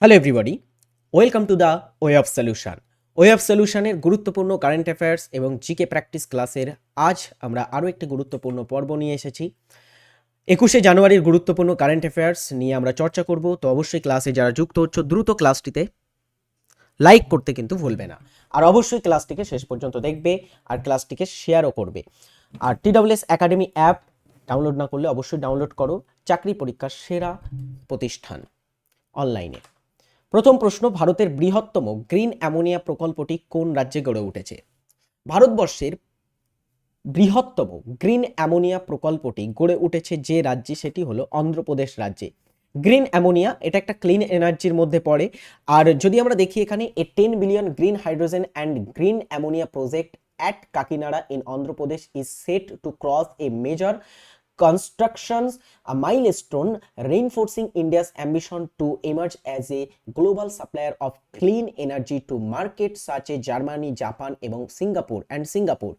Hello everybody, welcome to the way of solution. Way of সলিউশনের গুরুত্বপূর্ণ current affairs এবং GK practice ক্লাসের আজ আমরা আরও একটি গুরুত্বপূর্ণ পর্ব নিয়ে এসেছি। 21শে জানুয়ারির গুরুত্বপূর্ণ কারেন্ট অ্যাফেয়ার্স নিয়ে আমরা চর্চা করব। তো অবশ্যই ক্লাসে যারা যুক্ত হচ্ছ দ্রুত ক্লাসটিতে লাইক করতে কিন্তু ভুলবে না, আর অবশ্যই ক্লাসটিকে শেষ পর্যন্ত দেখবে আর ক্লাসটিকে শেয়ারও করবে। আর TWS একাডেমি অ্যাপ ডাউনলোড না করলে অবশ্যই ডাউনলোড করো, চাকরি পরীক্ষার সেরা প্রতিষ্ঠান অনলাইনে। প্রথম প্রশ্ন, ভারতের বৃহত্তম গ্রিন অ্যামোনিয়া প্রকল্পটি কোন রাজ্যে গড়ে উঠেছে? ভারতবর্ষের বৃহত্তম গ্রিন অ্যামোনিয়া প্রকল্পটি গড়ে উঠেছে যে রাজ্যে, সেটি হলো অন্ধ্রপ্রদেশ রাজ্যে। গ্রিন অ্যামোনিয়া এটা একটা ক্লিন এনার্জির মধ্যে পড়ে। আর যদি আমরা দেখি এখানে এ 10 billion green hydrogen and green ammonia project at Kakinada in Andhra Pradesh is set to cross a major constructions, a milestone reinforcing India's ambition to emerge as a global supplier of clean energy to markets such as Germany, Japan এবং Singapore.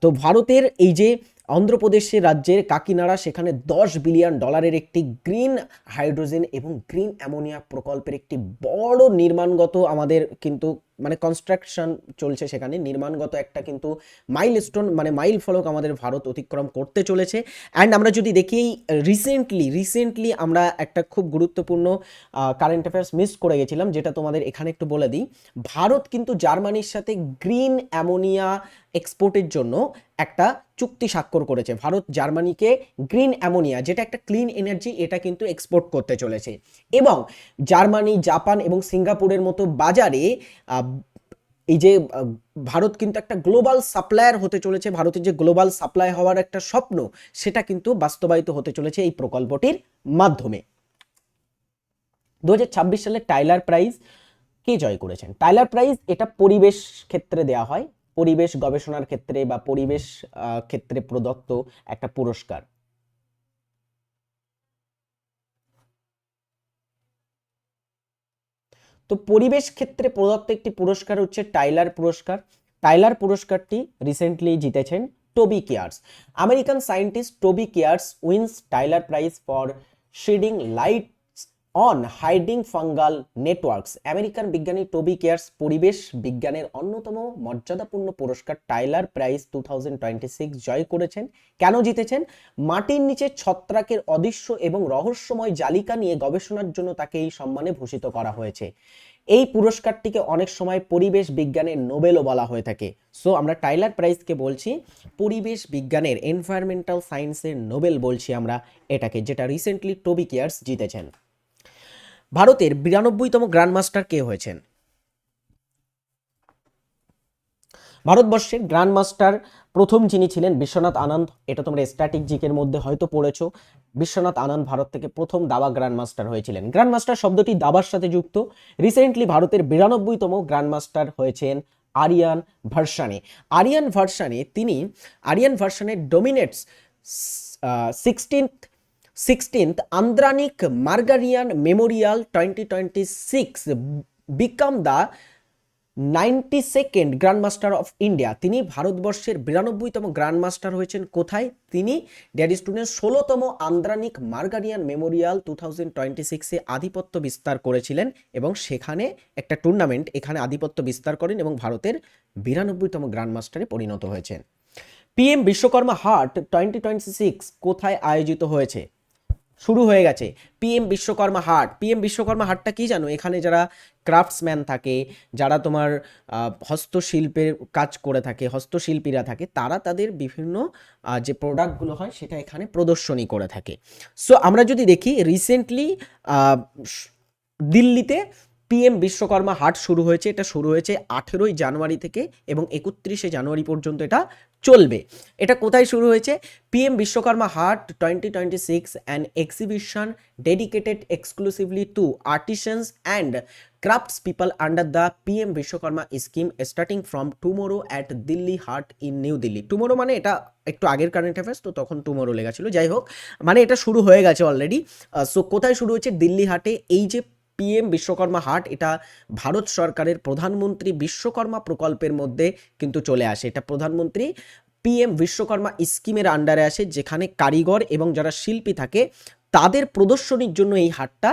তো ভারতের এই যে অন্ধ্রপ্রদেশের রাজ্যের কাকিনাড়া, সেখানে $10 billion একটি green hydrogen এবং গ্রিন অ্যামোনিয়া প্রকল্পের একটি বড় নির্মাণগত আমাদের কিন্তু মানে কনস্ট্রাকশন চলছে, সেখানে নির্মাণগত একটা কিন্তু মাইলস্টোন মানে মাইল ফলক আমাদের ভারত অতিক্রম করতে চলেছে। অ্যান্ড আমরা যদি দেখি রিসেন্টলি আমরা একটা খুব গুরুত্বপূর্ণ কারেন্ট অ্যাফেয়ার্স মিস করে গেছিলাম, যেটা তোমাদের এখানে একটু বলে দিই। ভারত কিন্তু জার্মানির সাথে গ্রিন অ্যামোনিয়া এক্সপোর্টের জন্য একটা চুক্তি স্বাক্ষর করেছে। ভারত জার্মানিকে গ্রিন অ্যামোনিয়া, যেটা একটা ক্লিন এনার্জি, এটা কিন্তু এক্সপোর্ট করতে চলেছে। এবং জার্মানি, জাপান এবং সিঙ্গাপুরের মতো বাজারে এই যে ভারত কিন্তু একটা গ্লোবাল সাপ্লায়ার হতে চলেছে। ভারতের যে গ্লোবাল সাপ্লাই হওয়ার একটা স্বপ্ন, সেটা কিন্তু বাস্তবায়িত হতে চলেছে এই প্রকল্পটির মাধ্যমে। 2026 সালে টাইলার প্রাইজ কে জয় করেছেন? টাইলার প্রাইজ এটা পরিবেশ ক্ষেত্রে দেয়া হয়, পরিবেশ গবেষণার ক্ষেত্রে বা পরিবেশ ক্ষেত্রে প্রদত্ত একটা পুরস্কার। তো পরিবেশ ক্ষেত্রে প্রদত্ত একটি পুরস্কার হচ্ছে টাইলার পুরস্কার। টাইলার পুরস্কারটি রিসেন্টলি জিতেছেন Toby Kiers. American scientist Toby Kiers wins Tyler prize for shedding light on hiding fungal networks. American বিজ্ঞানী টোবি কেয়ার্স পরিবেশ বিজ্ঞানের অন্যতম মর্যাদাপূর্ণ পুরস্কার টাইলার প্রাইজ 2026 জয় করেছেন। কেন জিতেছেন? মাটির নিচে ছত্রাকের অদৃশ্য এবং রহস্যময় জালিকা নিয়ে গবেষণার জন্য তাকে এই সম্মানে ভূষিত করা হয়েছে। এই পুরস্কারটিকে অনেক সময় পরিবেশ বিজ্ঞানের নোবেলও বলা হয়ে থাকে। সো আমরা টাইলার প্রাইজকে বলছি পরিবেশ বিজ্ঞানের, এনভায়রনমেন্টাল সায়েন্সের নোবেল বলছি আমরা এটাকে, যেটা রিসেন্টলি টোবি কেয়ার্স জিতেছেন। ভারতের 92তম গ্র্যান্ডমাস্টার কে হয়েছেন? ভারতবর্ষের গ্র্যান্ডমাস্টার প্রথম যিনি ছিলেন বিশ্বনাথ আনন্দ। এটা তোমরা স্ট্যাটিক জিকের মধ্যে হয়তো পড়েছো। বিশ্বনাথ আনন্দ ভারত থেকে প্রথম দাবা গ্র্যান্ডমাস্টার হয়েছিলেন। গ্র্যান্ডমাস্টার শব্দটি দাবার সাথে যুক্ত। রিসেন্টলি ভারতের 92তম গ্র্যান্ডমাস্টার হয়েছেন Aryan Varshney. Aryan Varshney dominates 16th Andranik Margarian Memorial 2026 become the 92nd grandmaster of India. তিনি ভারতবর্ষের 92তম গ্র্যান্ডমাস্টার হয়েছেন। কোথায়? তিনি ডিয়ার স্টুডেন্ট 16তম আন্দ্রানিক মার্গারিয়ান মেমোরিয়াল 2026-এ আধিপত্য বিস্তার করেছিলেন এবং সেখানে একটা টুর্নামেন্ট এখানে আধিপত্য বিস্তার করেন এবং ভারতের 92তম গ্র্যান্ডমাস্টারে পরিণত হয়েছেন। PM বিশ্বকর্মা হাট 2026 কোথায় আয়োজিত হয়েছে? শুরু হয়ে গেছে পিএম বিশ্বকর্মা হাটটা কি জানো? এখানে যারা ক্রাফটসম্যান থাকে, যারা তোমার হস্তশিল্পের কাজ করে থাকে, হস্তশিল্পীরা থাকে, তারা তাদের বিভিন্ন যে প্রোডাক্টগুলো হয় সেটা এখানে প্রদর্শনী করে থাকে। সো আমরা যদি দেখি রিসেন্টলি দিল্লিতে PM বিশ্বকর্মা হাট শুরু হয়েছে। এটা শুরু হয়েছে 18ই জানুয়ারি থেকে এবং 31শে জানুয়ারি পর্যন্ত এটা চলবে। এটা কোথায় শুরু হয়েছে? PM Vishwakarma Haat 2026 an exhibition dedicated exclusively to artisans and crafts people under the PM Vishwakarma scheme starting from tomorrow at Delhi Haat in new Delhi. Tomorrow মানে এটা একটু আগের কারেন্ট অ্যাফেয়ার্স, তো তখন টুমোরো লেগেছিল। যাই হোক, মানে এটা শুরু হয়ে গেছে অলরেডি। সো কোথায় শুরু হচ্ছে? দিল্লি হাটে। এই যে PM বিশ্বকর্মা হাট, এটা ভারত সরকারের প্রধানমন্ত্রী বিশ্বকর্মা প্রকল্পের মধ্যে কিন্তু চলে আসে। এটা প্রধানমন্ত্রী PM বিশ্বকর্মা স্কিমের আন্ডারে আসে, যেখানে কারিগর এবং যারা শিল্পী থাকে তাদের প্রদর্শনীর জন্য এই হাটটা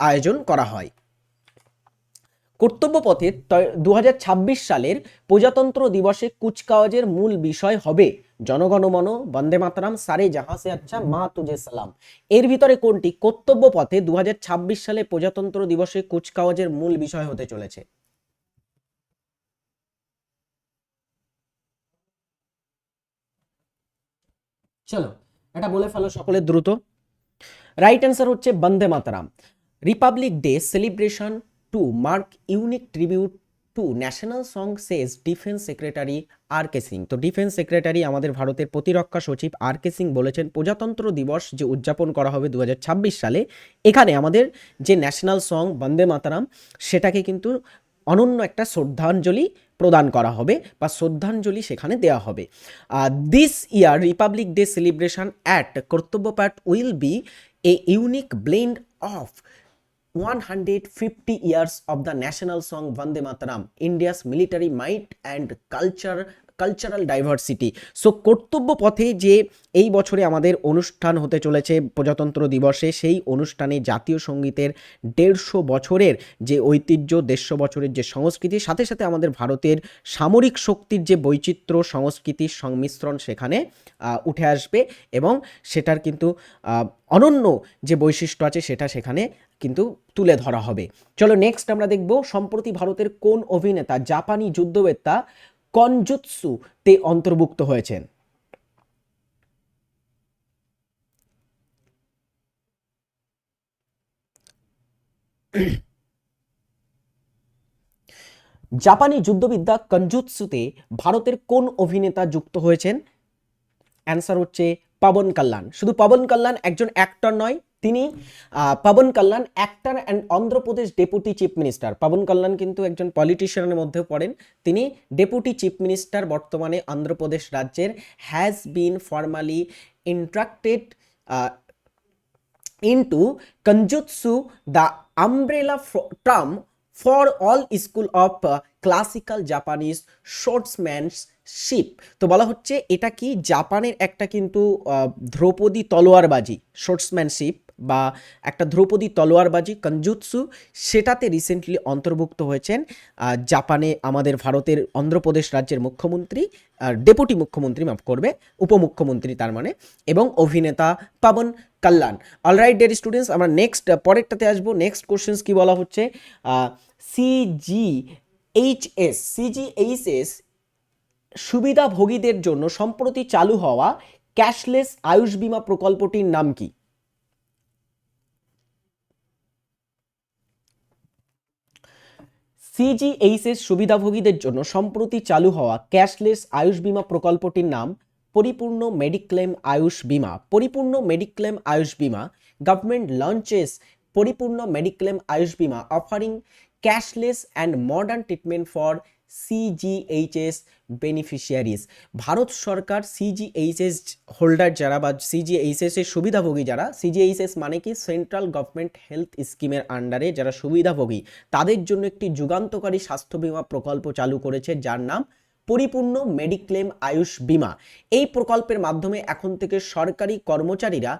আয়োজন করা হয়। কর্তব্যপথে 2026 সালের প্রজাতন্ত্র দিবসে কুচকাওয়াজের মূল বিষয় হবে জনগণমন, বন্দে মাতরম, সারে জাহাঁ সে আচ্ছা, মা তুঝে সালাম। এর ভিতরে কোনটি কর্তব্যপথে 2026 সালে প্রজাতন্ত্র দিবসে কুচকাওয়াজের মূল বিষয় হতে চলেছে? চলো এটা বলে ফেলো সকলে দ্রুত। রাইট অ্যান্সার হচ্ছে Vande Mataram. Republic Day celebration to mark unique tribute to national song says defence secretary R K Singh. তো ডিফেন্স সেক্রেটারি আমাদের ভারতের প্রতিরক্ষা সচিব আর কে সিং বলেছেন প্রজাতন্ত্র দিবস যে উদযাপন করা হবে 2026 সালে, এখানে আমাদের যে ন্যাশনাল সং বন্দে মাতরম সেটাকে কিন্তু অনন্য একটা শ্রদ্ধাঞ্জলি প্রদান করা হবে বা শ্রদ্ধাঞ্জলি সেখানে দেওয়া হবে। This year Republic Day celebration at কর্তব্য পাঠ will B a unique blend of 150 years of the national song Vande Mataram, India's military might and cultural diversity. So কর্তব্য পথে যে এই বছরে আমাদের অনুষ্ঠান হতে চলেছে প্রজাতন্ত্র দিবসে, সেই অনুষ্ঠানে জাতীয় সঙ্গীতের 150 বছরের যে ঐতিহ্য, 150 বছরের যে সংস্কৃতি, সাথে সাথে আমাদের ভারতের সামরিক শক্তির যে বৈচিত্র্য সংস্কৃতির সংমিশ্রণ সেখানে উঠে আসবে এবং সেটার কিন্তু অনন্য যে বৈশিষ্ট্য আছে সেটা সেখানে কিন্তু তুলে ধরা হবে। চলো নেক্সট আমরা দেখব সম্প্রতি ভারতের কোন অভিনেতা জাপানি যুদ্ধবেত্তা কনজুৎসু তে অন্তর্ভুক্ত হয়েছেন? জাপানি যুদ্ধবিদ্যা কনজুৎসুতে ভারতের কোন অভিনেতা যুক্ত হয়েছেন? অ্যান্সার হচ্ছে পবন কল্যাণ। শুধু পবন কল্যাণ একজন অ্যাক্টর নয়, তিনি Pawan Kalyan actor and Andhra Pradesh deputy chief minister. Pawan Kalyan কিন্তু একজন পলিটিশিয়ানের মধ্যে পড়েন, তিনি ডেপুটি চিফ মিনিস্টার বর্তমানে অন্ধ্রপ্রদেশ রাজ্যের, has been formally inducted into Kanjutsu, the umbrella term for all school of classical Japanese swordsmanship। তো বলা হচ্ছে এটা কি জাপানের একটা কিন্তু ধ্রুপদী তলোয়ারবাজি, শর্টসম্যানশিপ বা একটা ধ্রুপদী তলোয়ারবাজি কনজুৎসু, সেটাতে রিসেন্টলি অন্তর্ভুক্ত হয়েছেন জাপানে আমাদের ভারতের অন্ধ্রপ্রদেশ রাজ্যের মুখ্যমন্ত্রী, ডেপুটি মুখ্যমন্ত্রী, মাফ করবে, উপমুখ্যমন্ত্রী তার মানে, এবং অভিনেতা পবন কল্যাণ। অলরাইট ডিয়ার স্টুডেন্টস, আমরা নেক্সট পরেরটাতে আসবো। নেক্সট কোশ্চেন্স কি বলা হচ্ছে, সিজিএইচএস সুবিধাভোগীদের জন্য সম্প্রতি চালু হওয়া ক্যাশলেস আয়ুষ বীমা প্রকল্পটির নাম কি? সিজিএইচএস সুবিধাভোগীদের জন্য সম্প্রতি চালু হওয়া ক্যাশলেস আয়ুষ বীমা প্রকল্পটির নাম পরিপূর্ণ মেডিক্লেম আয়ুষ বীমা। পরিপূর্ণ মেডিক্লেম আয়ুষ বীমা, গভর্নমেন্ট লঞ্চেস পরিপূর্ণ মেডিক্লেম আয়ুষ বীমা offering cashless and modern treatment for CGHS beneficiaries. Bharat Sarkar CGHS holder যারা বা সিজিএইচএস এর সুবিধাভোগী যারা, সিজিএইচএস মানে কি সেন্ট্রাল গভর্নমেন্ট হেলথ স্কিমের আন্ডারে যারা সুবিধাভোগী, তাদের জন্য একটি যুগান্তকারী স্বাস্থ্য বীমা প্রকল্প চালু করেছে যার নাম পরিপূর্ণ মেডিক্লেম আয়ুষ বীমা। এই প্রকল্পের মাধ্যমে এখন থেকে সরকারি কর্মচারীরা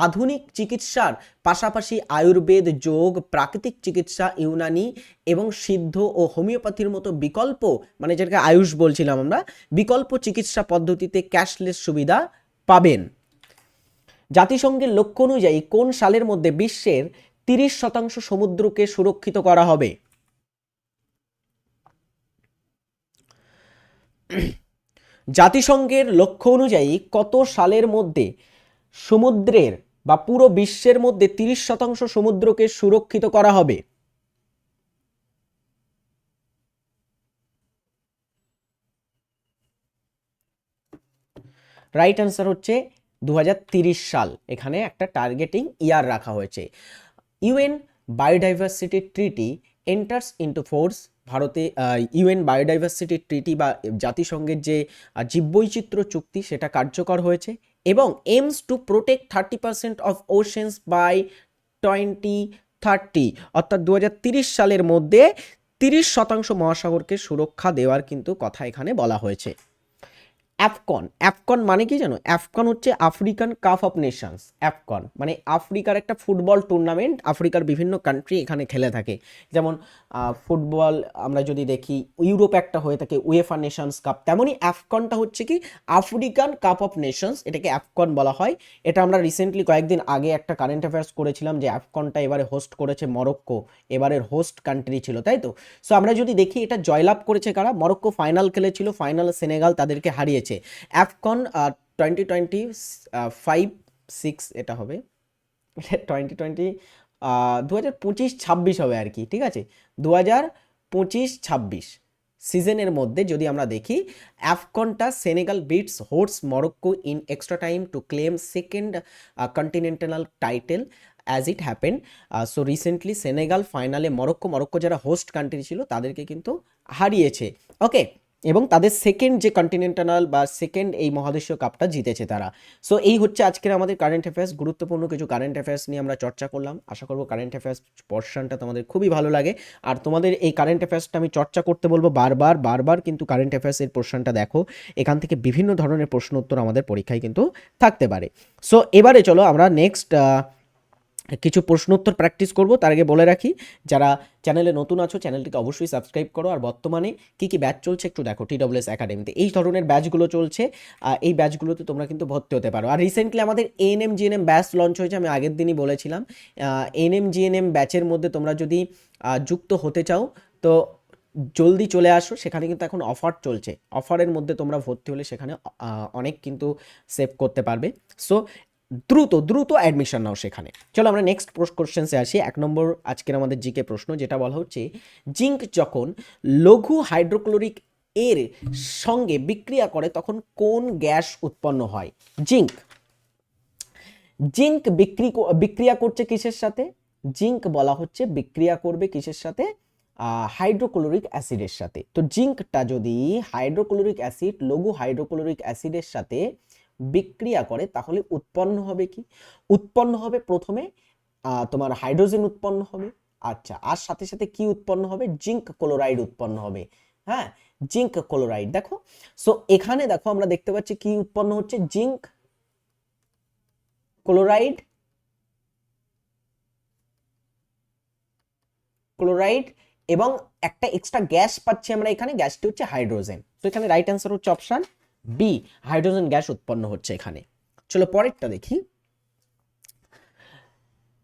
আধুনিক চিকিৎসার পাশাপাশি আয়ুর্বেদ, যোগ, প্রাকৃতিক চিকিৎসা, ইউনানি এবং সিদ্ধ ও হোমিওপ্যাথির মতো বিকল্প, মানে যেটাকে আয়ুষ বলছিলাম আমরা, বিকল্প চিকিৎসা পদ্ধতিতে ক্যাশলেস সুবিধা পাবেন। জাতিসংঘের লক্ষ্য অনুযায়ী কোন সালের মধ্যে বিশ্বের 30% সমুদ্রকে সুরক্ষিত করা হবে? জাতিসংঘের লক্ষ্য অনুযায়ী কত সালের মধ্যে সমুদ্রের বা পুরো বিশ্বের মধ্যে 30% সমুদ্রকে সুরক্ষিত করা হবে? রাইট অ্যান্সার হচ্ছে 2030 সাল। এখানে একটা টার্গেটিং ইয়ার রাখা হয়েছে। UN biodiversity treaty enters into force. ভারতে ইউএন বায়োডাইভার্সিটি ট্রিটি বা জাতিসংঘের যে জীববৈচিত্র্য চুক্তি সেটা কার্যকর হয়েছে এবং aims to protect 30% of oceans by 2030, অর্থাৎ 2030 সালের মধ্যে 30% মহাসাগরকে সুরক্ষা দেওয়ার কিন্তু কথা এখানে বলা হয়েছে। অ্যাফকন, অ্যাফকন মানে কি জানো? অ্যাফকন হচ্ছে আফ্রিকান কাপ অফ নেশনস। অ্যাফকন মানে আফ্রিকার একটা ফুটবল টুর্নামেন্ট, আফ্রিকার বিভিন্ন কান্ট্রি এখানে খেলে থাকে। যেমন ফুটবল আমরা যদি দেখি ইউরোপে একটা হয়ে থাকে উয়েফা নেশনস কাপ, তেমনই অ্যাফকনটা হচ্ছে কি আফ্রিকান কাপ অফ নেশনস, এটাকে অ্যাফকন বলা হয়। এটা আমরা রিসেন্টলি কয়েকদিন আগে একটা কারেন্ট অ্যাফেয়ার্স করেছিলাম যে অ্যাফকনটা এবারে হোস্ট করেছে মরক্কো, এবারের হোস্ট কান্ট্রি ছিল, তাই তো? সো আমরা যদি দেখি এটা জয়লাভ করেছে কারা? মরক্কো ফাইনাল খেলেছিল, ফাইনাল সেনেগাল তাদেরকে হারিয়েছে। অ্যাফকন 2025 6 এটা হবে, 2020 2025-26 হবে আর কি, ঠিক আছে? 2025-26 সিজনের মধ্যে যদি আমরা দেখি, অ্যাফকনটা Senegal beats host Morocco in extra time to claim second continental title as it happen. So recently Senegal ফাইনালে মরক্কো যারা হোস্ট কান্ট্রি ছিল তাদেরকে কিন্তু হারিয়েছে, ওকে? এবং তাদের সেকেন্ড যে কন্টিনেন্টাল বা সেকেন্ড এই মহাদেশীয় কাপটা জিতেছে তারা। সো এই হচ্ছে আজকের আমাদের কারেন্ট অ্যাফেয়ার্স, গুরুত্বপূর্ণ কিছু কারেন্ট অ্যাফেয়ার্স নিয়ে আমরা চর্চা করলাম। আশা করবো কারেন্ট অ্যাফেয়ার্স পোর্শনটা তোমাদের খুবই ভালো লাগে। আর তোমাদের এই কারেন্ট অ্যাফেয়ার্সটা আমি চর্চা করতে বলবো বারবার বারবার, কিন্তু কারেন্ট অ্যাফেয়ার্সের পোর্শনটা দেখো, এখান থেকে বিভিন্ন ধরনের প্রশ্ন উত্তর আমাদের পরীক্ষায় কিন্তু থাকতে পারে। সো এবারে চলো আমরা নেক্সট কিছু প্রশ্ন উত্তর প্র্যাকটিস করব। তার আগে বলে রাখি, যারা চ্যানেলে নতুন আছো চ্যানেলটিকে অবশ্যই সাবস্ক্রাইব করো। আর বর্তমানে কি কি ব্যাচ চলছে একটু দেখো, TWS একাডেমিতে এই ধরনের ব্যাচগুলো চলছে। এই ব্যাচগুলোতে তোমরা কিন্তু ভর্তি হতে পারো। আর রিসেন্টলি আমাদের ANM GNM ব্যাচ লঞ্চ হয়েছে, আমি আগের দিনই বলেছিলাম। ANM GNM ব্যাচের মধ্যে তোমরা যদি যুক্ত হতে চাও তো জলদি চলে আসো, সেখানে কিন্তু এখন অফার চলছে। অফারের মধ্যে তোমরা ভর্তি হলে সেখানে অনেক কিন্তু সেভ করতে পারবে। সো দ্রুত দ্রুত অ্যাডমিশন নাও সেখানে। চলো আমরা নেক্সট কোশ্চেন্সে আসি। 1 নম্বর আজকের আমাদের জিকে প্রশ্ন, যেটা বলা হচ্ছে জিঙ্ক যখন লঘু হাইড্রোক্লোরিক এর সঙ্গে বিক্রিয়া করে তখন কোন গ্যাস উৎপন্ন হয়? জিঙ্ক জিঙ্ক বিক্রিয়া করছে কিসের সাথে? জিঙ্ক বলা হচ্ছে বিক্রিয়া করবে কিসের সাথে? হাইড্রোক্লোরিক অ্যাসিডের সাথে। তো জিঙ্কটা যদি হাইড্রোক্লোরিক অ্যাসিড, লঘু হাইড্রোক্লোরিক অ্যাসিডের সাথে বিক্রিয়া করে তাহলে উৎপন্ন হবে কি? উৎপন্ন হবে প্রথমে তোমার হাইড্রোজেন উৎপন্ন হবে। আচ্ছা, আর সাথে সাথে কি উৎপন্ন হবে? জিঙ্ক ক্লোরাইড উৎপন্ন হবে। হ্যাঁ, জিঙ্ক ক্লোরাইড। দেখো, সো এখানে দেখো আমরা দেখতে পাচ্ছি কি উৎপন্ন হচ্ছে? জিঙ্ক ক্লোরাইড, ক্লোরাইড এবং একটা এক্সট্রা গ্যাস পাচ্ছি আমরা এখানে, গ্যাসটি হচ্ছে হাইড্রোজেন। তো এখানে রাইট অ্যান্সার হচ্ছে অপশন বি, হাইড্রোজেন গ্যাস উৎপন্ন হচ্ছে এখানে। চলো পরেরটা দেখি।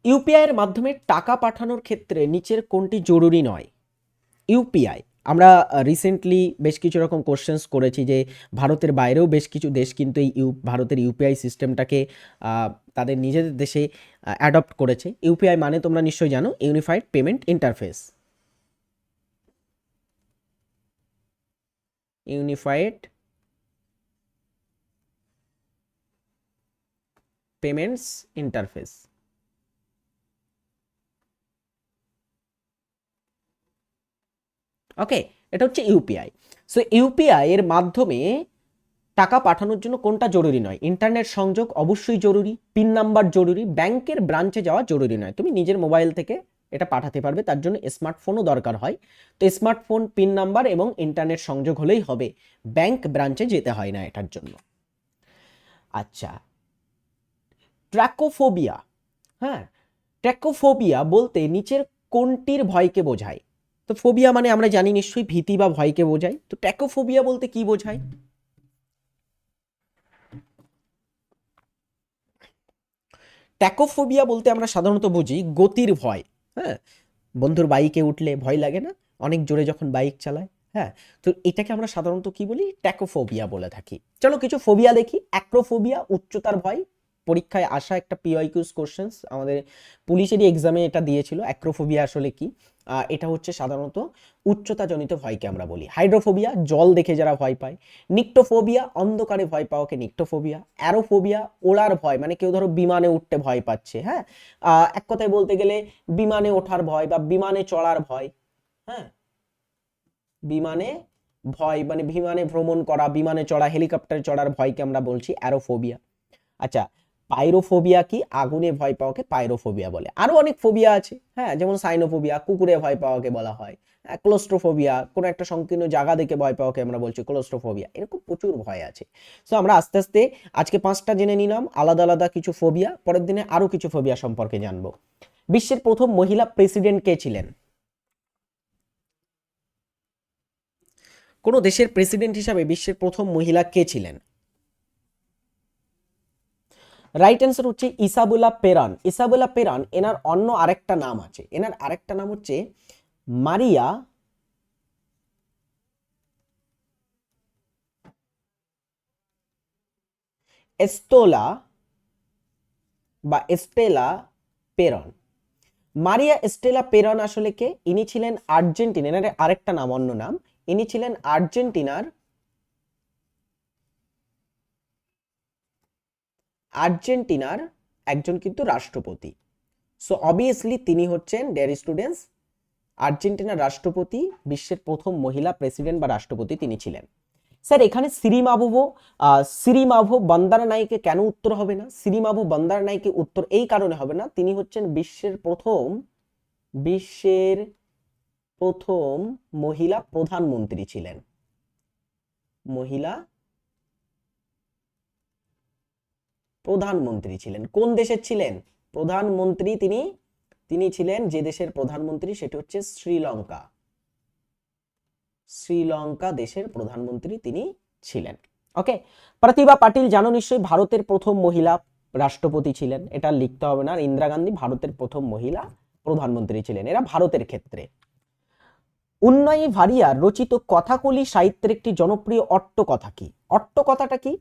ইউপিআই এর মাধ্যমে টাকা পাঠানোর ক্ষেত্রে নিচের কোনটি জরুরি নয়? ইউপিআই আমরা রিসেন্টলি বেশ কিছু রকম কোশ্চেন্স করেছি যে ভারতের বাইরেও বেশ কিছু দেশ কিন্তু এই ভারতের ইউপিআই সিস্টেমটাকে তাদের নিজেদের দেশে অ্যাডপ্ট করেছে। ইউপিআই মানে তোমরা নিশ্চয়ই জানো, unified payment interface. Unified payments interface, okay? এটা হচ্ছে ইউপিআই। সো ইউপিআই এর মাধ্যমে টাকা পাঠানোর জন্য কোনটা জরুরি নয়? ইন্টারনেট সংযোগ অবশ্যই জরুরি, পিন নাম্বার জরুরি, ব্যাংকের ব্রাঞ্চে যাওয়া জরুরি নয়। তুমি নিজের মোবাইল থেকে এটা পাঠাতে পারবে, তার জন্য স্মার্টফোনও দরকার হয়। তো স্মার্টফোন, পিন নাম্বার এবং ইন্টারনেট সংযোগ হলেই হবে, ব্যাংক ব্রাঞ্চে যেতে হয় না এটার জন্য। আচ্ছা, ট্র্যাকোফোবিয়া, হ্যাঁ, ট্র্যাকোফোবিয়া বলতে নিচের কোনটির ভয়কে বোঝায়? তো ফোবিয়া মানে আমরা জানি নিশ্চয়ই ভীতি বা ভয়কে বোঝায়। তো ট্র্যাকোফোবিয়া বলতে কি বোঝায়? ট্যাকোফোবিয়া বলতে আমরা সাধারণত বুঝি গতির ভয়। হ্যাঁ, বন্ধুর বাইকে উঠলে ভয় লাগে না, অনেক জোরে যখন বাইক চালায়? হ্যাঁ, তো এটাকে আমরা সাধারণত কি বলি? ট্যাকোফোবিয়া বলে থাকি। চলো কিছু ফোবিয়া দেখি। অ্যাক্রোফোবিয়া উচ্চতার ভয়, পরীক্ষায় আসা একটা পিওয়াইকিউস কোশ্চেন্স, আমাদের পুলিশেরই এক্সামে এটা দিয়েছিল। অ্যাক্রোফোবিয়া আসলে কি? এটা হচ্ছে সাধারণত উচ্চতাজনিত ভয়কে আমরা বলি। হাইড্রোফোবিয়া জল দেখে যারা ভয় পায়। নিক্টোফোবিয়া অন্ধকারে ভয় পাওয়াকে নিক্টোফোবিয়া। অ্যারোফোবিয়া ওড়ার ভয়, মানে কেউ ধরো বিমানে উঠতে ভয় পাচ্ছে। হ্যাঁ, এক কথায় বলতে গেলে বিমানে ওঠার ভয় বা বিমানে চড়ার ভয়। হ্যাঁ, বিমানে ভয় মানে বিমানে ভ্রমণ করা, বিমানে চড়া, হেলিকপ্টারে চড়ার ভয়কে আমরা বলছি অ্যারোফোবিয়া। আচ্ছা, পাইরোফোবিয়া কি? আগুনে ভয় পাওয়াকে পাইরোফোবিয়া বলে। আরো অনেক ফোবিয়া আছে, হ্যাঁ, যেমন সাইনোফোবিয়া, কুকুরে ভয় পাওয়াকে বলা হয়। ক্লোস্ট্রোফোবিয়া, কোনো একটা সংকীর্ণ জায়গা দেখে ভয় পাওয়াকে আমরা বলছি ক্লোস্ট্রোফোবিয়া। এরকম প্রচুর ভয় আছে। সো আমরা আস্তে আস্তে আজকে 5টা জেনে নিলাম আলাদা আলাদা কিছু ফোবিয়া, পরের দিনে আরো কিছু ফোবিয়া সম্পর্কে জানবো। বিশ্বের প্রথম মহিলা প্রেসিডেন্ট কে ছিলেন? কোন দেশের প্রেসিডেন্ট হিসাবে বিশ্বের প্রথম মহিলা কে ছিলেন? রাইট অ্যান্সার হচ্ছে ইসাবেলা পেরন। ইসাবেলা পেরন, এনার অন্য আরেকটা নাম আছে, এনার আরেকটা নাম হচ্ছে মারিয়া এস্টোলা বা এস্টেলা পেরন। মারিয়া এস্টেলা পেরন আসলে কে? ইনি ছিলেন আর্জেন্টিনার, এনার আরেকটা নাম, অন্য নাম, ইনি ছিলেন আর্জেন্টিনার একজন কিন্তু রাষ্ট্রপতি। সো অবভিয়াসলি তিনি হচ্ছেন, ডিয়ার স্টুডেন্টস, আর্জেন্টিনার রাষ্ট্রপতি, বিশ্বের প্রথম মহিলা প্রেসিডেন্ট বা রাষ্ট্রপতি তিনি ছিলেন। স্যার এখানে সিরিমাভো বন্দারনাইকে কেন উত্তর হবে না? সিরিমাভো বন্দারনাইকে উত্তর এই কারণে হবে না, তিনি হচ্ছেন বিশ্বের প্রথম মহিলা প্রধানমন্ত্রী ছিলেন। মহিলা প্রধানমন্ত্রী ছিলেন। কোন দেশের ছিলেন প্রধানমন্ত্রী? তিনি ছিলেন যে দেশের প্রধানমন্ত্রী সেটি হচ্ছে শ্রীলঙ্কা। শ্রীলঙ্কা দেশের প্রধানমন্ত্রী তিনি ছিলেন। ওকে, প্রতিভা পাটিল জানো নিশ্চয়ই, ভারতের প্রথম মহিলা রাষ্ট্রপতি ছিলেন, এটা লিখতে হবে না। ইন্দিরা গান্ধী ভারতের প্রথম মহিলা প্রধানমন্ত্রী ছিলেন, এরা ভারতের ক্ষেত্রে। উন্নয়ী ভারিয়ার রচিত কথাকলি সাহিত্যের একটি জনপ্রিয় অট্ট কথা কি? অট্ট কথাটা কি?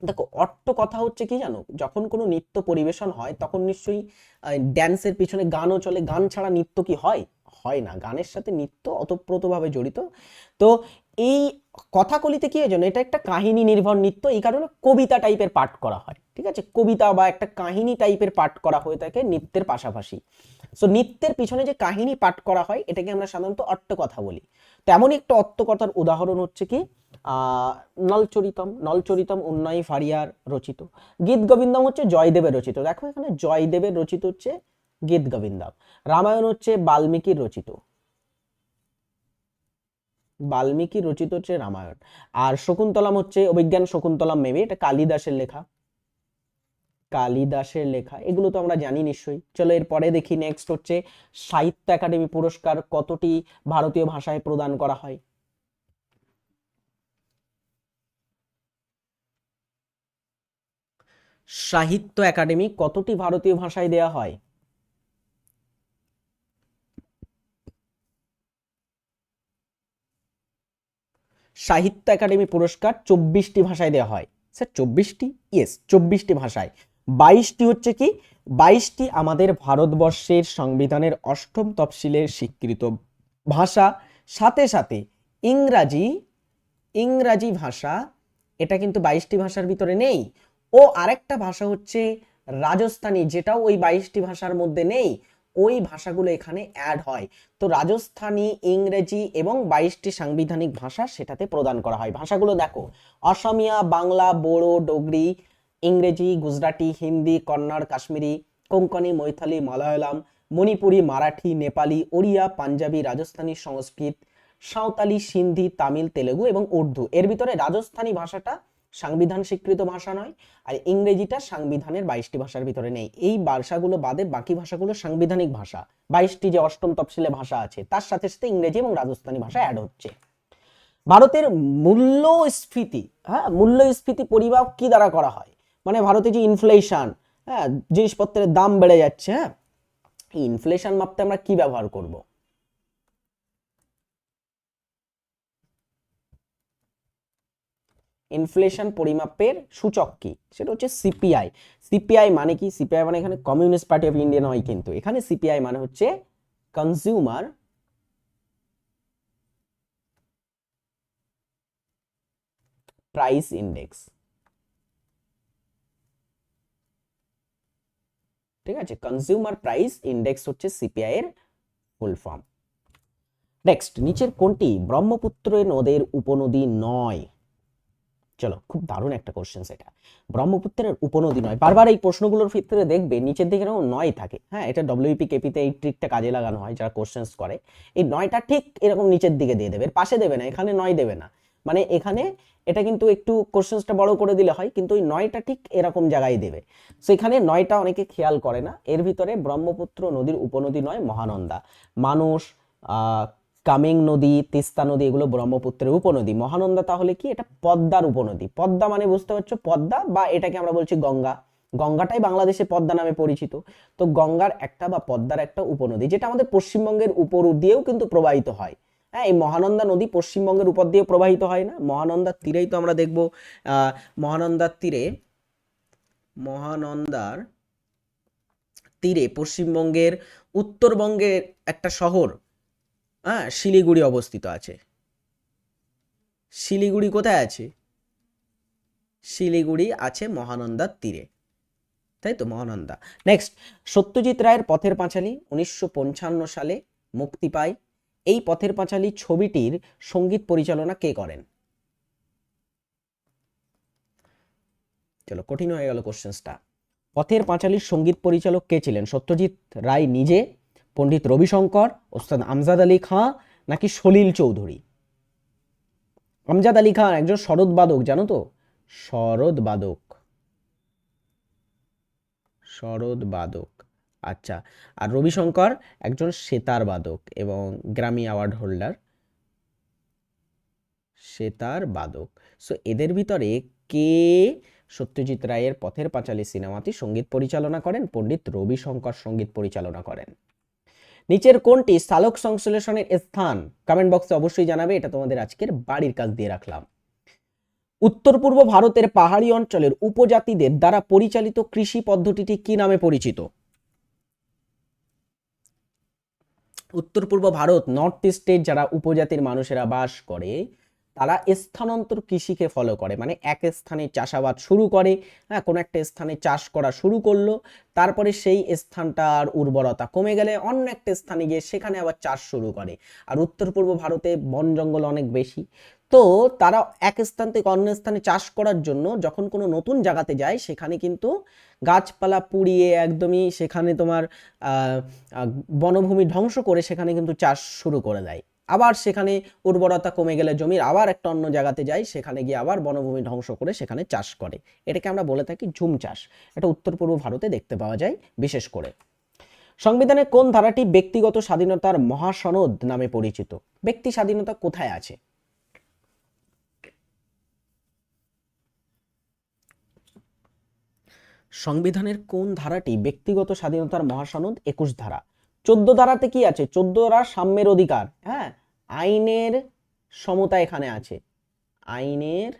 দেখো, অট্ট কথা হচ্ছে কি জানো, যখন কোনো নৃত্য পরিবেশন হয় তখন নিশ্চয়ই ড্যান্সের পিছনে গানও চলে, গান ছাড়া নৃত্য কি হয়? হয় না, গানের সাথে নৃত্য ওতপ্রোতভাবে জড়িত। তো এই কথাকলিতে কি হয় জানো, এটা একটা কাহিনী নির্ভর নৃত্য, এই কারণে কবিতা টাইপের পাঠ করা হয়, ঠিক আছে, কবিতা বা একটা কাহিনী টাইপের পাঠ করা হয়ে থাকে নৃত্যের পাশাপাশি। সো নৃত্যের পিছনে যে কাহিনী পাঠ করা হয় এটাকে আমরা সাধারণত অট্ট কথা বলি। তেমনই একটা অট্ট কথার উদাহরণ হচ্ছে কি নলচরিতম উন্নয়ী ফারিয়ার রচিত। গীত গোবিন্দম হচ্ছে জয়দেবের রচিত। দেখো এখানে জয়দেবের রচিত হচ্ছে গীত গোবিন্দম। রামায়ণ হচ্ছে বাল্মীকির রচিত, বাল্মীকি রচিত হচ্ছে রামায়ণ। আর শকুন্তলাম হচ্ছে অভিজ্ঞান শকুন্তলাম, মেবি এটা কালিদাসের লেখা, কালিদাসের লেখা। এগুলো তো আমরা জানি নিশ্চয়ই। চলো এরপরে দেখি, নেক্সট হচ্ছে সাহিত্য একাডেমি পুরস্কার কতটি ভারতীয় ভাষায় প্রদান করা হয়? সাহিত্য একাডেমি কতটি ভারতীয় ভাষায় দেয়া হয়? সাহিত্য একাডেমি পুরস্কার 24টি ভাষায় দেওয়া হয়। স্যার 24টি? ইয়েস, 24টি ভাষায়। 22টি হচ্ছে কি, 22টি আমাদের ভারতবর্ষের সংবিধানের 8ম তফসিলের স্বীকৃত ভাষা। সাথে সাথে ইংরাজি ভাষা, এটা কিন্তু 22টি ভাষার ভিতরে নেই। ও আরেকটা ভাষা হচ্ছে রাজস্থানী, যেটাও ওই 22টি ভাষার মধ্যে নেই, ওই ভাষাগুলো এখানে অ্যাড হয়। তো রাজস্থানী, ইংরেজি এবং 22টি সাংবিধানিক ভাষা সেটাতে প্রদান করা হয়। ভাষাগুলো দেখো, অসমিয়া, বাংলা, বোড়ো, ডোগরি, ইংরেজি, গুজরাটি, হিন্দি, কন্নড়, কাশ্মীরি, কোঙ্কনি, মৈথালি, মালায়ালাম, মণিপুরি, মারাঠি, নেপালি, ওড়িয়া, পাঞ্জাবি, রাজস্থানী, সংস্কৃত, সাঁওতালি, সিন্ধি, তামিল, তেলেগু এবং উর্দু। এর ভিতরে রাজস্থানী ভাষাটা সংবিধান স্বীকৃত ভাষা নয়, আর ইংরেজিটা সংবিধানের 22টি ভাষার ভিতরে নেই। এই ভাষাগুলো বাদে বাকি ভাষাগুলো সাংবিধানিক ভাষা। 22টি যে 8ম তফসিলে ভাষা আছে তার সাথে সাথে ইংরেজি এবং রাজস্থানী ভাষা অ্যাড হচ্ছে। ভারতের মূল্যস্ফীতি, হ্যাঁ, মূল্যস্ফীতি পরিমাপ কি দ্বারা করা হয়? মানে ভারতে যে ইনফ্লেশন, হ্যাঁ, জিনিসপত্রের দাম বেড়ে যাচ্ছে, হ্যাঁ, এই ইনফ্লেশন মাপতে আমরা কি ব্যবহার করব? ইনফ্লেশন পরিমাপের সূচক কি? সেটা হচ্ছে সিপিআই। সিপিআই মানে কি? সিপিআই মানে এখানে কমিউনিস্ট পার্টি অফ ইন্ডিয়া নয়, কিন্তু এখানে সিপিআই মানে হচ্ছে কনজিউমার প্রাইস ইন্ডেক্স। ঠিক আছে, কনজিউমার প্রাইস ইন্ডেক্স হচ্ছে সিপিআই এর ফুল ফর্ম। নেক্সট, নিচের কোনটি ব্রহ্মপুত্র নদের উপনদী নয়? চলো, খুব দারুণ একটা কোশ্চেন এটা। ব্রহ্মপুত্রের উপনদী নয়, বারবার এই প্রশ্নগুলোর ক্ষেত্রে দেখবে নিচের দিকে এরকম নয় থাকে। হ্যাঁ, এটা ডব্লিউপি কেপিতে এই ট্রিকটা কাজে লাগানো হয় যারা কোশ্চেন্স করে। এই নয়টা ঠিক এরকম নিচের দিকে দিয়ে দেবে, এর পাশে দেবে না, এখানে নয় দেবে না, মানে এখানে এটা কিন্তু একটু কোশ্চেন্সটা বড় করে দিলে হয়, কিন্তু ওই নয়টা ঠিক এরকম জায়গায় দেবে। সো এখানে নয়টা অনেকে খেয়াল করে না। এর ভিতরে ব্রহ্মপুত্র নদীর উপনদী নয় মহানন্দা। মানুষ, কামেং নদী, তিস্তা নদী এগুলো ব্রহ্মপুত্রের উপনদী। মহানন্দা তাহলে কি? এটা পদ্মার উপনদী। পদ্মা মানে বুঝতে পারছো, পদ্মা, বা এটাকে আমরা বলছি গঙ্গা। গঙ্গাটাই বাংলাদেশে পদ্মা নামে পরিচিত। তো গঙ্গার একটা বা পদ্মার একটা উপনদী, যেটা আমাদের পশ্চিমবঙ্গের উপর দিয়েও কিন্তু প্রবাহিত হয়। হ্যাঁ, এই মহানন্দা নদী পশ্চিমবঙ্গের উপর দিয়ে প্রবাহিত হয় না, মহানন্দার তীরেই তো আমরা দেখবো। মহানন্দার তীরে, মহানন্দার তীরে পশ্চিমবঙ্গের উত্তরবঙ্গের একটা শহর, হ্যাঁ, শিলিগুড়ি অবস্থিত আছে। শিলিগুড়ি কোথায় আছে? শিলিগুড়ি আছে মহানন্দার তীরে, তাই তো, মহানন্দা। নেক্সট, সত্যজিৎ রায়ের পথের পাঁচালী 1955 সালে মুক্তি পায়। এই পথের পাঁচালী ছবিটির সঙ্গীত পরিচালনা কে করেন? চলো, কঠিন হয়ে গেল কোশ্চেন্সটা। পথের পাঁচালীর সঙ্গীত পরিচালক কে ছিলেন? সত্যজিৎ রায় নিজে, পণ্ডিত রবিশঙ্কর, ওস্তাদ আমজাদ আলী খাঁ, নাকি সলিল চৌধুরী? আমজাদ আলী খান একজন সরোদ বাদক, জানো তো, সরোদ বাদক, সরোদ বাদক। আচ্ছা, আর রবিশঙ্কর একজন সেতার বাদক এবং গ্র্যামি অ্যাওয়ার্ড হোল্ডার, সেতার বাদক। সো এদের ভিতরে কে সত্যজিৎ রায়ের পথের পাঁচালী সিনেমাটি সঙ্গীত পরিচালনা করেন? পণ্ডিত রবিশঙ্কর সঙ্গীত পরিচালনা করেন। নিচের কোনটি সালোক সংশ্লেষণের স্থান? কমেন্ট বক্সে অবশ্যই জানাবে, এটা তোমাদের আজকের বাড়ির কাজ দিয়ে রাখলাম। উত্তর পূর্ব ভারতের পাহাড়ি অঞ্চলের উপজাতিদের দ্বারা পরিচালিত কৃষি পদ্ধতিটি কি নামে পরিচিত? উত্তর পূর্ব ভারত, নর্থ ইস্টের যারা উপজাতির মানুষেরা বাস করে, তারা স্থানান্তর কৃষিকে ফলো করে, মানে এক স্থানে চাষাবাদ শুরু করে, হ্যাঁ, কোনো একটা স্থানে চাষ করা শুরু করলো, তারপরে সেই স্থানটার উর্বরতা কমে গেলে অন্য একটা স্থানে গিয়ে সেখানে আবার চাষ শুরু করে। আর উত্তর পূর্ব ভারতে বন জঙ্গল অনেক বেশি, তো তারা এক স্থান থেকে অন্য স্থানে চাষ করার জন্য যখন কোনো নতুন জায়গাতে যায়, সেখানে কিন্তু গাছপালা পুড়িয়ে একদমই সেখানে তোমার বনভূমি ধ্বংস করে সেখানে কিন্তু চাষ শুরু করে দেয়। আবার সেখানে উর্বরতা কমে গেলে জমির আবার একটা অন্য জায়গাতে যায়, সেখানে গিয়ে আবার বনভূমি ধ্বংস করে সেখানে চাষ করে। এটাকে আমরা বলে থাকি ঝুম চাষ। এটা উত্তর পূর্ব ভারতে দেখতে পাওয়া যায় বিশেষ করে। সংবিধানের কোন ধারাটি ব্যক্তিগত স্বাধীনতার মহাসনদ নামে পরিচিত? ব্যক্তি স্বাধীনতা কোথায় আছে? সংবিধানের কোন ধারাটি ব্যক্তিগত স্বাধীনতার মহাসনদ? 21 ধারা। 14 ধারাতে কি আছে? 14 ধারা সাম্যের অধিকার, হ্যাঁ, আইনের সমতা এখানে আছে, আইনের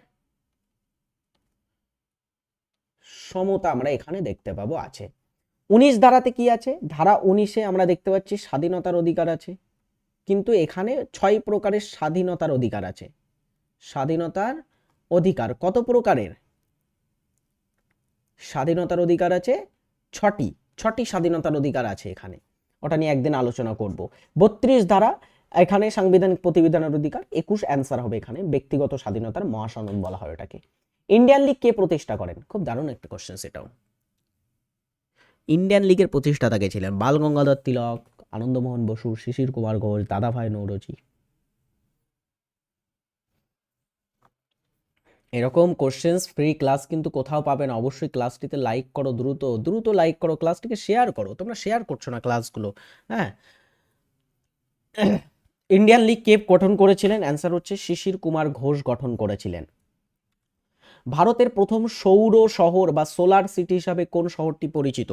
সমতা আমরা এখানে দেখতে পাবো আছে। 19 ধারাতে কি আছে? ধারা 19-এ আমরা দেখতে পাচ্ছি স্বাধীনতার অধিকার আছে, কিন্তু এখানে 6 প্রকারের স্বাধীনতার অধিকার আছে। স্বাধীনতার অধিকার কত প্রকারের? স্বাধীনতার অধিকার আছে 6টি, 6টি স্বাধীনতার অধিকার আছে এখানে, ওটা নিয়ে একদিন আলোচনা করব। 32 ধারা, এখানে সাংবিধানিক প্রতিবিধানের অধিকার। 21 অ্যান্সার হবে এখানে, ব্যক্তিগত স্বাধীনতার মহাসনদ বলা হয় এটাকে। ইন্ডিয়ান লীগ কে প্রতিষ্ঠা করেন? খুব দারুণ একটা কোশ্চেন এটাও। ইন্ডিয়ান লীগের প্রতিষ্ঠাতা কে ছিলেন? বাল গঙ্গাধর তিলক, আনন্দমোহন বসু, শিশির কুমার ঘোষ, দাদাভাই নৌরোজি। এরকম কোশ্চেন্স ফ্রি ক্লাস কিন্তু কোথাও পাবে না। অবশ্যই ক্লাসটিতে লাইক করো, দ্রুত দ্রুত লাইক করো, ক্লাসটিকে শেয়ার করো। তোমরা শেয়ার করছো না ক্লাসগুলো, হ্যাঁ। ইন্ডিয়ান লীগ কে গঠন করেছিলেন? অ্যান্সার হচ্ছে শিশির কুমার ঘোষ গঠন করেছিলেন। ভারতের প্রথম সৌর শহর বা সোলার সিটি হিসাবে কোন শহরটি পরিচিত?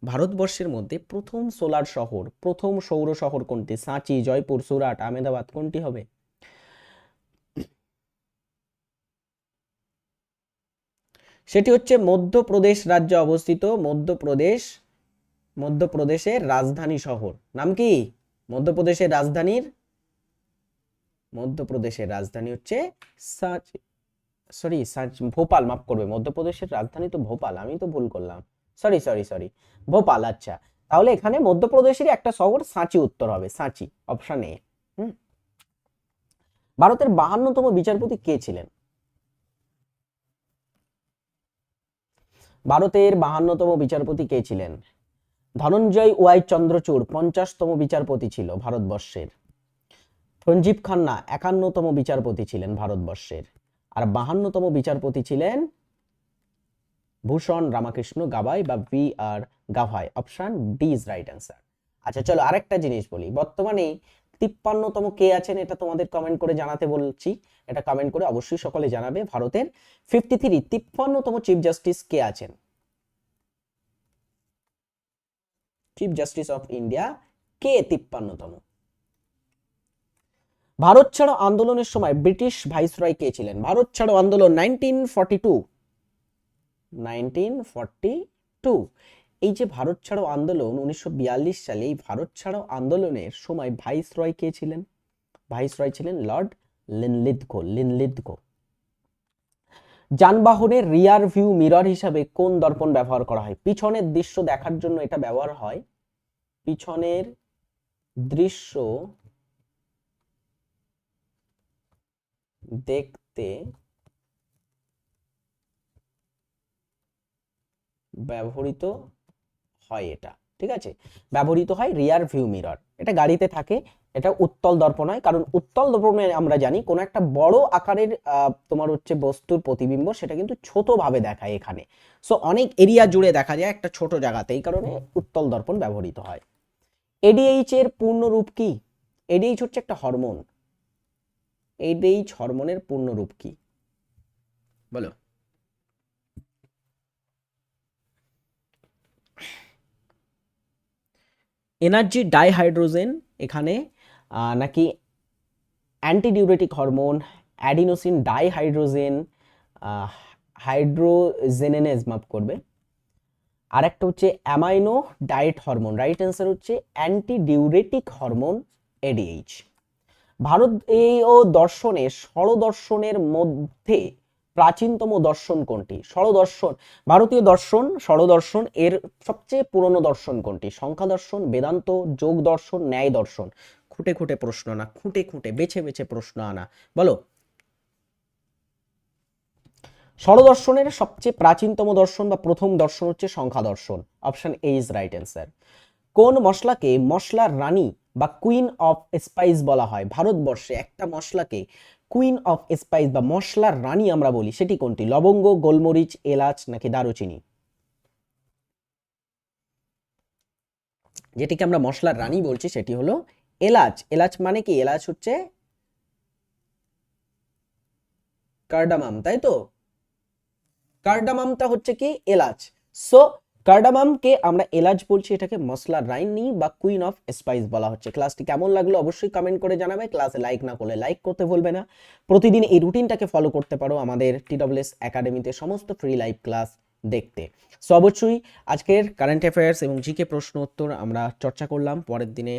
ভারতবর্ষের মধ্যে প্রথম সোলার শহর, প্রথম সৌর শহর কোনটি? সাঁচি, জয়পুর, সুরাট, আহমেদাবাদ, কোনটি হবে? সেটি হচ্ছে মধ্যপ্রদেশ রাজ্যে অবস্থিত, মধ্যপ্রদেশ, মধ্যপ্রদেশের রাজধানী শহর নাম কি? মধ্যপ্রদেশের রাজধানীর, মধ্যপ্রদেশের রাজধানী হচ্ছে ভোপাল, মাফ করবে, মধ্যপ্রদেশের রাজধানী তো ভোপাল, আমি তো ভুল করলাম, সরি সরি সরি, ভোপাল। আচ্ছা, তাহলে এখানে মধ্যপ্রদেশেরই একটা শহর সাঁচি উত্তর হবে, সাঁচি, অপশন এ। ভারতের 52তম বিচারপতি কে ছিলেন? ভারতের 52তম বিচারপতি কে ছিলেন? ধনঞ্জয় ওয়াই চন্দ্রচূড় 50তম বিচারপতি ছিল ভারতবর্ষের। সঞ্জীব খান্না 51তম বিচারপতি ছিলেন ভারতবর্ষের। আর 52তম বিচারপতি ছিলেন ভূষণ রামকৃষ্ণ গাভাই বা V R Gavai. Option D is right answer. আচ্ছা চলো আরেকটা জিনিস বলি, বর্তমানে 53তম কে আছেন এটা তোমাদের কমেন্ট করে জানাতে বলছি, এটা কমেন্ট করে অবশ্যই সকলে জানাবে। ভারতের 53তম চিফ জাস্টিস কে আছেন? চিফ জাস্টিস অফ ইন্ডিয়া কে 53তম? ভারত ছাড়ো আন্দোলনের সময় ব্রিটিশ ভাইসরয় কে ছিলেন? ভারত ছাড়ো আন্দোলন 1942 এই যে ভারত ছাড়ো আন্দোলন 1942 সালে, এই ভারত ছাড়ো আন্দোলনের সময় ভাইসরয় কে ছিলেন? ভাইসরয় ছিলেন লর্ড লিনলিথগো। যানবাহনের রিয়ার ভিউ মিরর হিসাবে কোন দর্পণ ব্যবহার করা হয়? পিছনের দৃশ্য দেখার জন্য এটা ব্যবহার হয়। পিছনের দৃশ্য দেখতে ব্যবহৃত হয়, এটা ঠিক আছে, ব্যবহৃত হয় রিয়ার ভিউ মিরর। এটা গাড়িতে থাকে, এটা উত্তল দর্পণ হয়, কারণ উত্তল দর্পণে আমরা জানি কোন একটা বড় আকারের তোমার হচ্ছে বস্তুর প্রতিবিম্ব সেটা কিন্তু ছোট ভাবে দেখায় এখানে, সো অনেক এরিয়া জুড়ে দেখা যায় একটা ছোট জায়গাতে, এই কারণে উত্তল দর্পণ ব্যবহৃত হয়। এডিএইচ এর পূর্ণ রূপ কি? এডিএইচ হচ্ছে একটা হরমোন। এডিএইচ হরমোনের পূর্ণ রূপ কি বলো? এনার্জি ডাইহাইড্রোজেন এখানে, নাকি অ্যান্টিডিউরেটিক হরমোন, অ্যাডিনোসিন ডাইহাইড্রোজেন, হাইড্রোজেনেনেজ মাফ করবে, আর একটা হচ্ছে amino diet hormone. Right answer হচ্ছে অ্যান্টিডিউরেটিক হরমোন এডিএইচ। ভারত ও দর্শনের ষড়দর্শনের মধ্যে প্রাচীনতম দর্শন কোনটি? ষড়দর্শন, ভারতীয় দর্শন ষড়দর্শন এর সবচেয়ে পুরনো দর্শন কোনটি? সংখ্যা দর্শন, বেদান্ত, যোগ দর্শন, ন্যায় দর্শন। খুঁটে খুঁটে প্রশ্ন না, খুঁটে খুঁটে বেছে বেছে প্রশ্ন আনা, বলো। ষড়দর্শনের সবচেয়ে প্রাচীনতম দর্শন বা প্রথম দর্শন হচ্ছে সংখ্যা দর্শন। Option A is right answer. কোন মশলাকে মশলার রানী বা কুইন অফ স্পাইস বলা হয়? ভারতবর্ষে একটা মশলাকে কুইন অফ স্পাইস বা মশলার রানী আমরা বলি, সেটি কোনটি? লবঙ্গ, গোলমরিচ, এলাচ নাকি দারুচিনি? যেটিকে আমরা মশলার রানী বলছি সেটি হলো এলাচ। এলাচ মানে কি? এলাচ হচ্ছে কার্ডামাম, তাই তো? কার্ডামামটা হচ্ছে কি? এলাচ। সো কার্ডামামকে আমরা এলাচ বলছি, এটাকে মশলার রানী বা কুইন অফ স্পাইস বলা হচ্ছে। ক্লাসটি কেমন লাগলো অবশ্যই কমেন্ট করে জানাবে। ক্লাসে লাইক না করলে লাইক করতে ভুলবে না। প্রতিদিন এই রুটিনটাকে ফলো করতে পারো আমাদের TWS একাডেমিতে সমস্ত ফ্রি লাইভ ক্লাস দেখতে। সো অবশ্যই আজকের কারেন্ট অ্যাফেয়ার্স এবং জিকে প্রশ্ন উত্তর আমরা চর্চা করলাম। পরের দিনে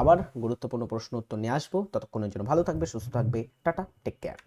আবার গুরুত্বপূর্ণ প্রশ্ন উত্তর নিয়ে আসবো। ততক্ষণের জন্য ভালো থাকবে, সুস্থ থাকবে। Tata, take care.